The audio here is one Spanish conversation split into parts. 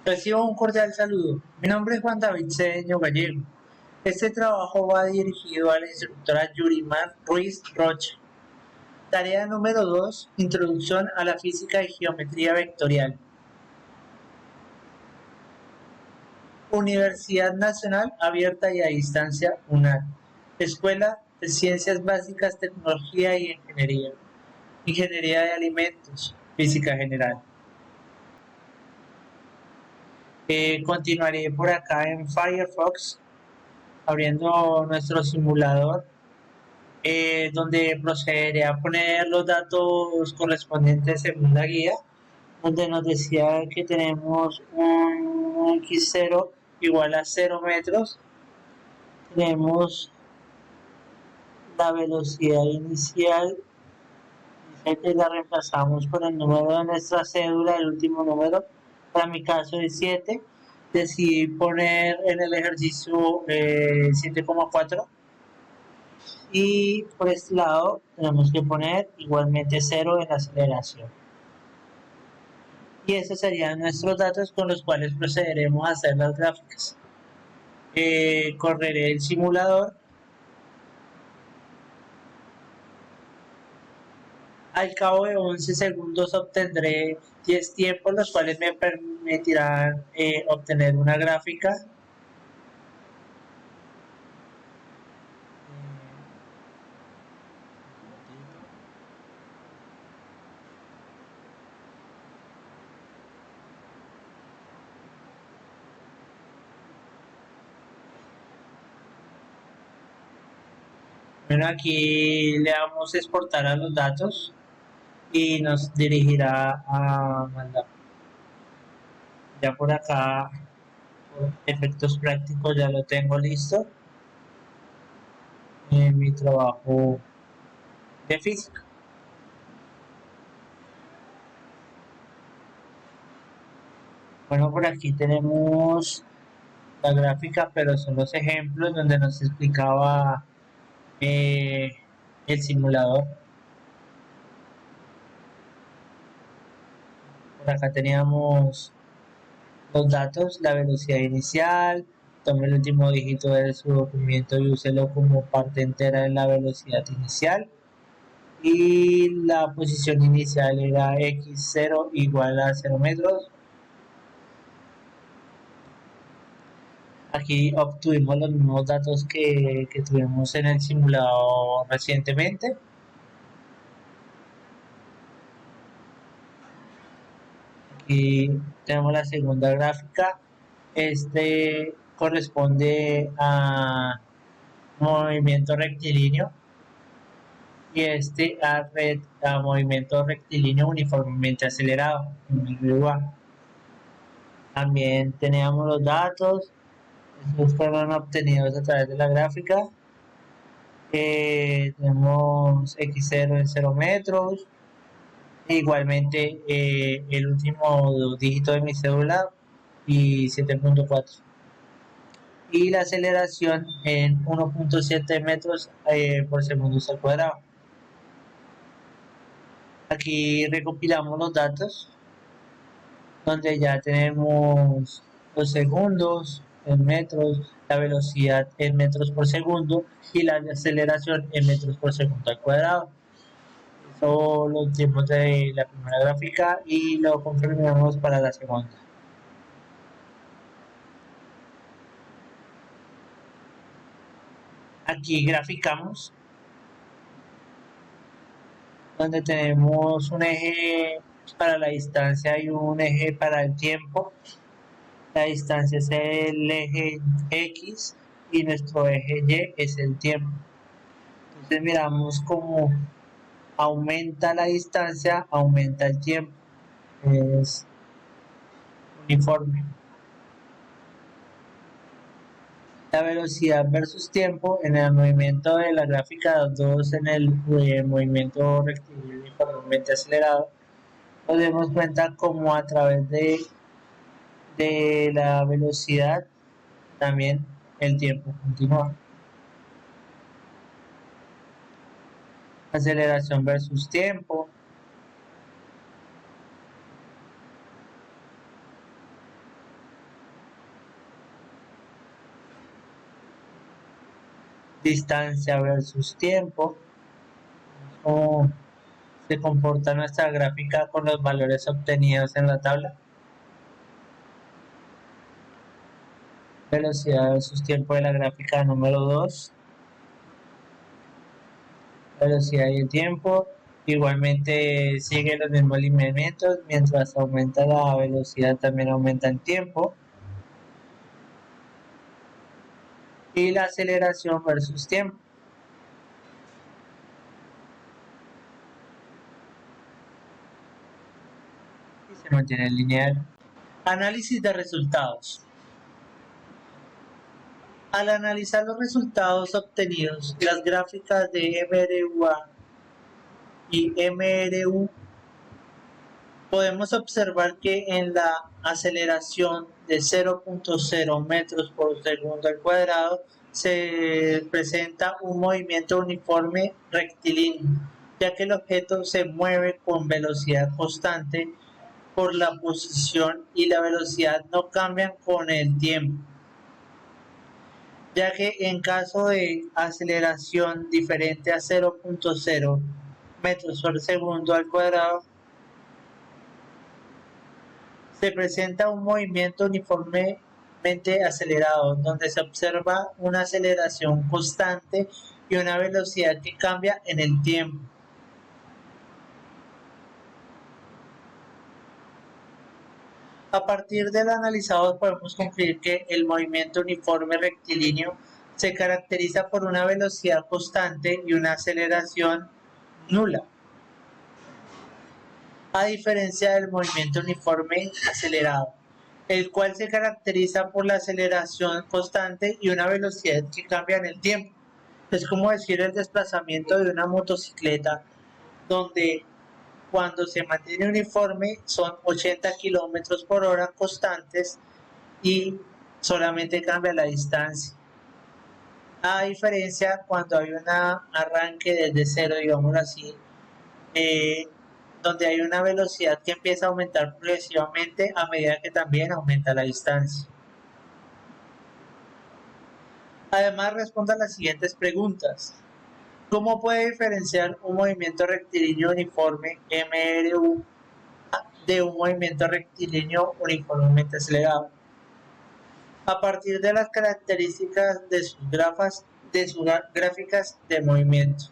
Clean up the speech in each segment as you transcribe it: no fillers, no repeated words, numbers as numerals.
Recibo un cordial saludo. Mi nombre es Juan David Cedeño Gallego. Este trabajo va dirigido a la instructora Yurimar Ruiz Rocha. Tarea número 2. Introducción a la física y geometría vectorial. Universidad Nacional Abierta y a Distancia UNAD. Escuela de Ciencias Básicas, Tecnología y Ingeniería. Ingeniería de Alimentos. Física General. Continuaré por acá en Firefox abriendo nuestro simulador, donde procederé a poner los datos correspondientes según la guía, donde nos decía que tenemos un x0 igual a 0 metros, tenemos la velocidad inicial, que la reemplazamos por el número de nuestra cédula, el último número, para mi caso es 7, decidí poner en el ejercicio 7,4. Y por este lado tenemos que poner igualmente 0 en la aceleración. Y estos serían nuestros datos con los cuales procederemos a hacer las gráficas. Correré el simulador. Al cabo de 11 segundos obtendré 10 tiempos, los cuales me permitirán obtener una gráfica. Bueno, aquí le damos a exportar a los datos y nos dirigirá a mandar. Ya por acá, por efectos prácticos, ya lo tengo listo en mi trabajo de física. Bueno, por aquí tenemos la gráfica, pero son los ejemplos donde nos explicaba el simulador. Por acá teníamos los datos, la velocidad inicial, tome el último dígito de su documento y úselo como parte entera de la velocidad inicial. Y la posición inicial era x0 igual a 0 metros. Aquí obtuvimos los mismos datos que tuvimos en el simulador recientemente. Aquí tenemos la segunda gráfica. Este corresponde a movimiento rectilíneo y este a movimiento rectilíneo uniformemente acelerado. También teníamos los datos, estos fueron obtenidos a través de la gráfica. Tenemos x0 en 0 metros, igualmente el último dígito de mi cédula y 7.4, y la aceleración en 1.7 metros por segundo al cuadrado. Aquí recopilamos los datos, donde ya tenemos los segundos en metros, la velocidad en metros por segundo y la aceleración en metros por segundo al cuadrado. Eso lo tiempos de la primera gráfica y lo confirmamos para la segunda. Aquí graficamos, donde tenemos un eje para la distancia y un eje para el tiempo. La distancia es el eje X y nuestro eje Y es el tiempo. Entonces miramos cómo aumenta la distancia, aumenta el tiempo. Es uniforme. La velocidad versus tiempo en el movimiento de la gráfica 2 en el movimiento rectilíneo uniformemente acelerado, nos damos cuenta como a través de la velocidad también el tiempo continúa. Aceleración versus tiempo. distancia versus tiempo, cómo se comporta nuestra gráfica con los valores obtenidos en la tabla. Velocidad versus tiempo de la gráfica número 2. Velocidad y el tiempo. Igualmente sigue los mismos lineamientos. Mientras aumenta la velocidad, también aumenta el tiempo. Y la aceleración versus tiempo. Y se mantiene lineal. Análisis de resultados. Al analizar los resultados obtenidos, las gráficas de MRUA y MRU, podemos observar que en la aceleración de 0.0 metros por segundo al cuadrado se presenta un movimiento uniforme rectilíneo, ya que el objeto se mueve con velocidad constante por la posición y la velocidad no cambian con el tiempo, ya que en caso de aceleración diferente a 0.0 metros por segundo al cuadrado, se presenta un movimiento uniformemente acelerado, donde se observa una aceleración constante y una velocidad que cambia en el tiempo. A partir del analizado podemos concluir que el movimiento uniforme rectilíneo se caracteriza por una velocidad constante y una aceleración nula, a diferencia del movimiento uniforme acelerado, el cual se caracteriza por la aceleración constante y una velocidad que cambia en el tiempo. Es como decir el desplazamiento de una motocicleta, donde cuando se mantiene uniforme son 80 kilómetros por hora constantes y solamente cambia la distancia. A diferencia cuando hay un arranque desde cero, digamos así, donde hay una velocidad que empieza a aumentar progresivamente a medida que también aumenta la distancia. Además, responda a las siguientes preguntas. ¿Cómo puede diferenciar un movimiento rectilíneo uniforme MRU de un movimiento rectilíneo uniformemente acelerado? A partir de las características de sus gráficas de movimiento.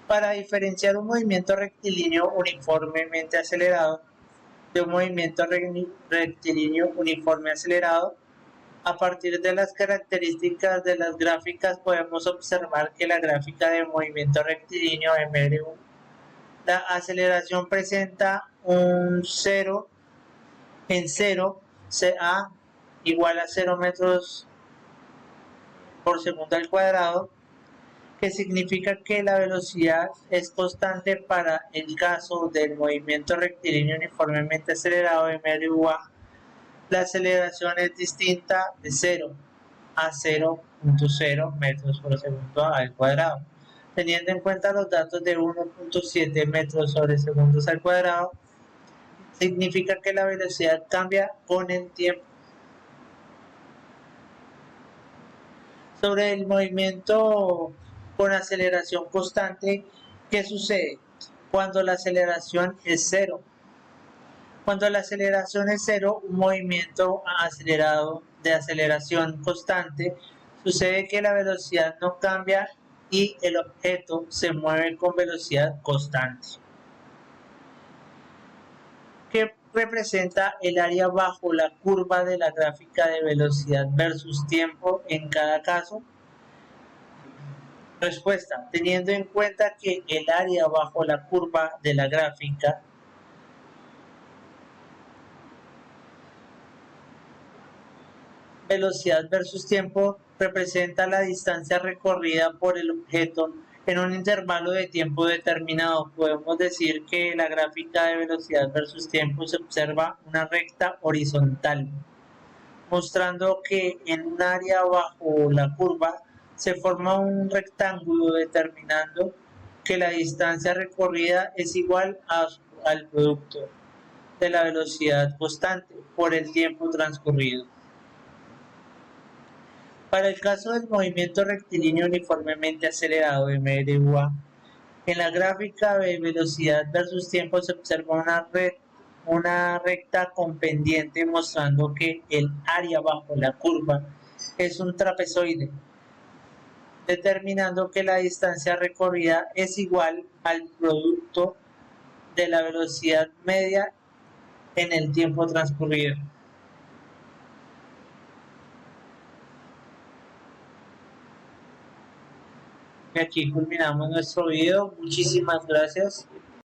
Para diferenciar un movimiento rectilíneo uniformemente acelerado de un movimiento rectilíneo uniforme acelerado, a partir de las características de las gráficas podemos observar que la gráfica de movimiento rectilíneo MRU, la aceleración presenta un 0 en 0, CA igual a 0 metros por segundo al cuadrado, que significa que la velocidad es constante para el caso del movimiento rectilíneo uniformemente acelerado MRUA. La aceleración es distinta de 0 a 0.0 metros por segundo al cuadrado. Teniendo en cuenta los datos de 1.7 metros sobre segundos al cuadrado, significa que la velocidad cambia con el tiempo. Sobre el movimiento con aceleración constante, ¿qué sucede cuando la aceleración es cero? Cuando la aceleración es cero, un movimiento acelerado de aceleración constante, sucede que la velocidad no cambia y el objeto se mueve con velocidad constante. ¿Qué representa el área bajo la curva de la gráfica de velocidad versus tiempo en cada caso? Respuesta: teniendo en cuenta que el área bajo la curva de la gráfica velocidad versus tiempo representa la distancia recorrida por el objeto en un intervalo de tiempo determinado. Podemos decir que la gráfica de velocidad versus tiempo se observa una recta horizontal, mostrando que en un área bajo la curva se forma un rectángulo, determinando que la distancia recorrida es igual al producto de la velocidad constante por el tiempo transcurrido. Para el caso del movimiento rectilíneo uniformemente acelerado MRUA, en la gráfica de velocidad versus tiempo se observa una recta con pendiente mostrando que el área bajo la curva es un trapezoide, determinando que la distancia recorrida es igual al producto de la velocidad media en el tiempo transcurrido. Y aquí culminamos nuestro video. Muchísimas gracias.